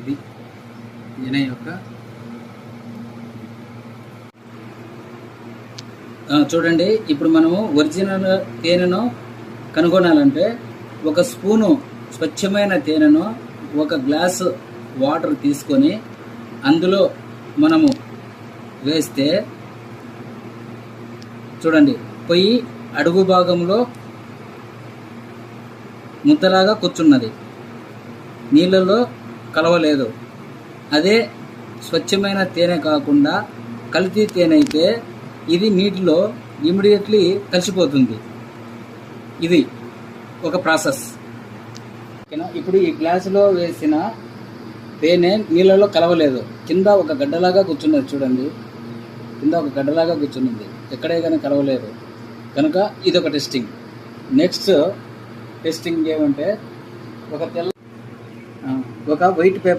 ఇది తేనె యొక్క చూడండి. ఇప్పుడు మనము ఒరిజినల్ తేనెను కనుగొనాలంటే ఒక స్పూను స్వచ్ఛమైన తేనెను ఒక గ్లాసు వాటర్ తీసుకొని అందులో మనము వేస్తే చూడండి, పొయ్యి అడుగు భాగంలో ముద్దలాగా కూర్చున్నది, నీళ్ళలో కలవలేదు. అదే స్వచ్ఛమైన తేనె కాకుండా కల్తీ తేనె అయితే ఇది నీటిలో ఇమ్మీడియట్లీ కలిసిపోతుంది. ఇది ఒక ప్రాసెస్. ఇప్పుడు ఈ గ్లాసులో వేసిన తేనె నీళ్ళలో కలవలేదు, కింద ఒక గడ్డలాగా కూర్చున్నది. చూడండి, కింద ఒక గడ్డలాగా కూర్చున్నది, ఎక్కడే కానీ కలవలేదు కనుక ఇది ఒక టెస్టింగ్. నెక్స్ట్ టెస్టింగ్ ఏమంటే ఒక వైట్ పేపర్